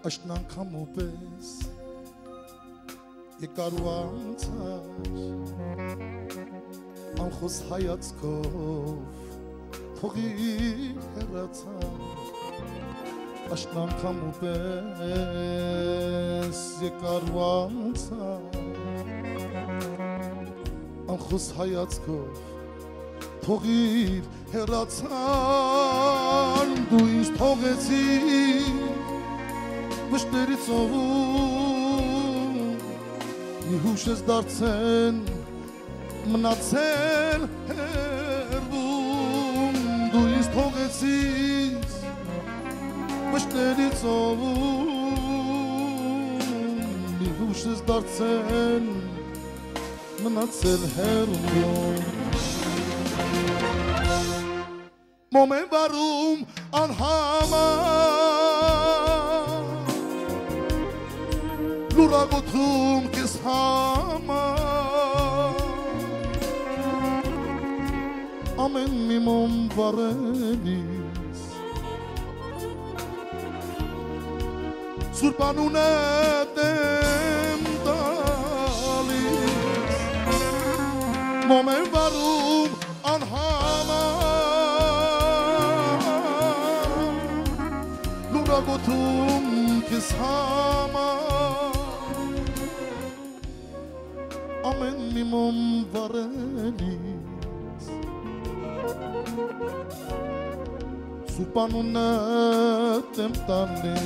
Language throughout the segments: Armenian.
Աշն անգամ ուպես եկար ու անցար անխոս հայացքով փողի հեռացար Աշն անգամ ուպես եկար ու անցար անխոս հայացքով փողի հեռացար դու ինձ թողեցիր Մշտերից ողում մի հուշ ես դարձեն մնացել հեռվում դու ինձ թողեցիր մշտերից ողում մի հուշ ես դարձեն մնացել հեռվում Մոմ եմ վարում անհամար Լուրագոթում կես համար Ամեն մի մոմ վարելիս Սուրբանուն է դեմ տալիս Մոմ եմ վարում անհամար Լուրագոթում կես համար Ամեն մի մոմ վարելիս Սուրբանուն է դեմ տալիս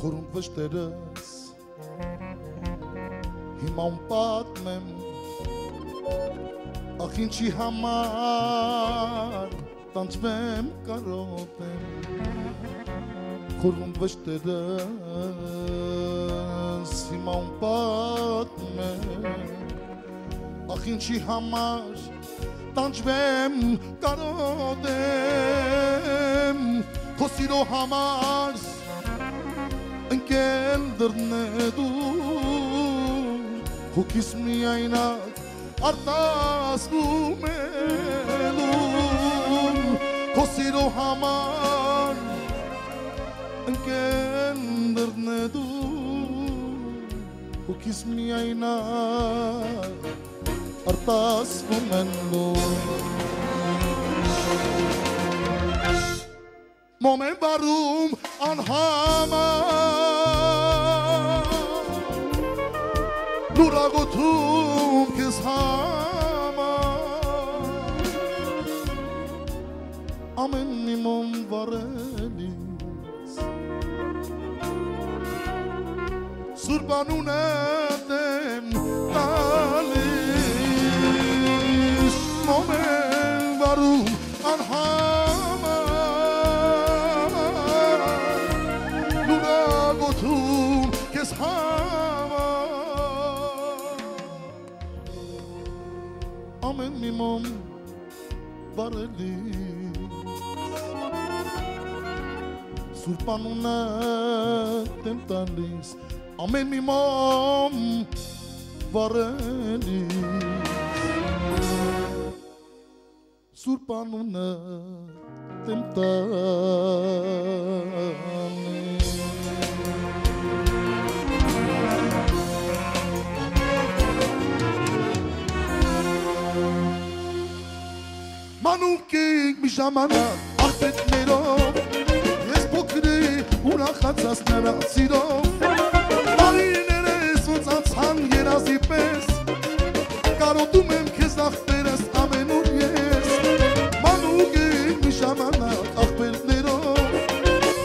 Խորում վշտերս հիմա պատմեմ ախ ինչի համար տանջվեմ կարոտեմ Խորում վշտերս հիմա պատմեմ ախ ինչի համար տանջվեմ կարոտեմ քո սիրո համար Ընկել դռնեդուր հոգիս միայնակ արտասվում է լում Քո սիրո համար ընկել դռնեդուր հոգիս միայնակ արտասվում է լում Մոմ եմ վարում անհամար Լուրագոթում կես համար Ամեն մի մոմ վարելիս Սուրբանուն է դեմ տալիս Մոմ եմ վարում անհամար Լուրագոթում կես համար Ամեն մի մոմ վարելիս Սուրբանուն է դեմ տալիս Ամեն մի մոմ վարելիս Սուրբանուն է դեմ տալիս Մանուկիկ մի ժամանակ աղբետներով Ես փոքրի ուրախացած նրա սիրով Տարիներս ոնց անցան երազի պես Կարոտում եմ քեզ աղբերս ամենուր ես Մանուկիկ մի ժամանակ աղբետներով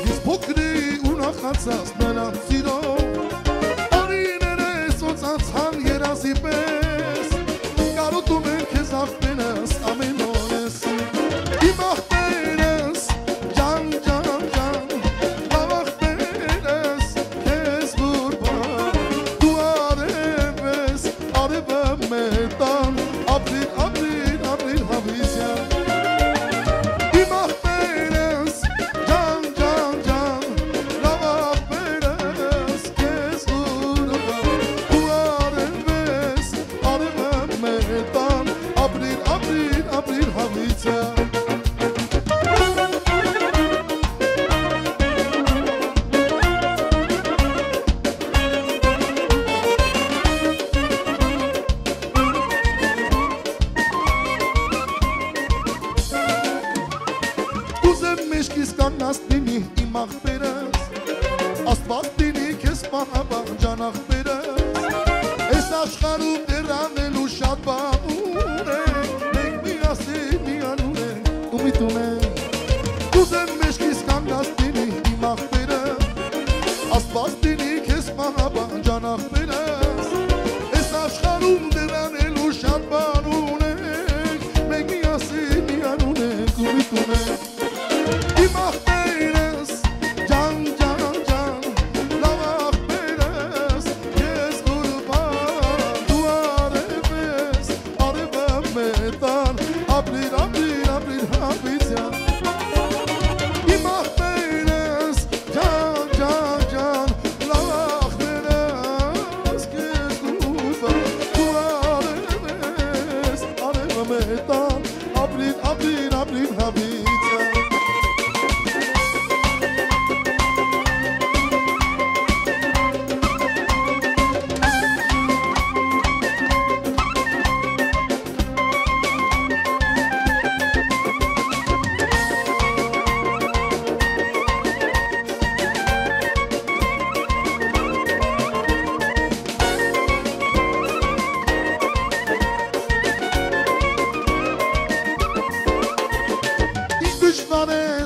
Ես փոքրի ուրախացած նրա սիրով Տարիներս ոնց անցան երազի պես Կարոտում եմ քեզ աղբերս ամենուր Medan, abri, abri մետան ապրիր, ապրիր, ապրիր հավիցը Ուզեմ մեջքիս կանգնած լինի իմ աղբերս Աստված դինի քեզ պահապան ջան աղբերս Այս աշխարհում դեռ անելու շատ բան ունենք Մենք միասին միանուն ենք ու միտում ենք Ուզեմ մեջքիս կանգնած լինի իմ աղբերս Աստված դինի քեզ պահապան ջան աղբերս Այս աշխարհում դեռ անելու շատ բան ունենք Մենք միասին միանուն ենք ու միտում ենք Իմ աղբերս, ջան, ջան, ջան, լավ աղբերս, ես ուրբան, դու արև ես, արևը մետան, ապրիր, ապրիր, ապրիր հավիցյան Իմ աղբերս, ջան, ջան, ջան, լավ աղբերս, ես ուրբան, դու արև ես, արևը մետան, ապրիր, ապրիր, ապրիր հավիցյան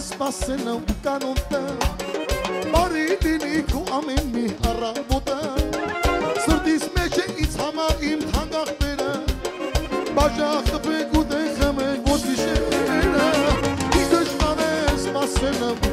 Սպասել եմ կանոնտը Բարի լինի քո ամեն մի առավոտը Սրտիս մեջ է ինձ համար իմ թանկ աղբերը Բաժակ տպեք ու դեն խմեք ոչ վիշերը Ինչ դժվար է սպասել եմ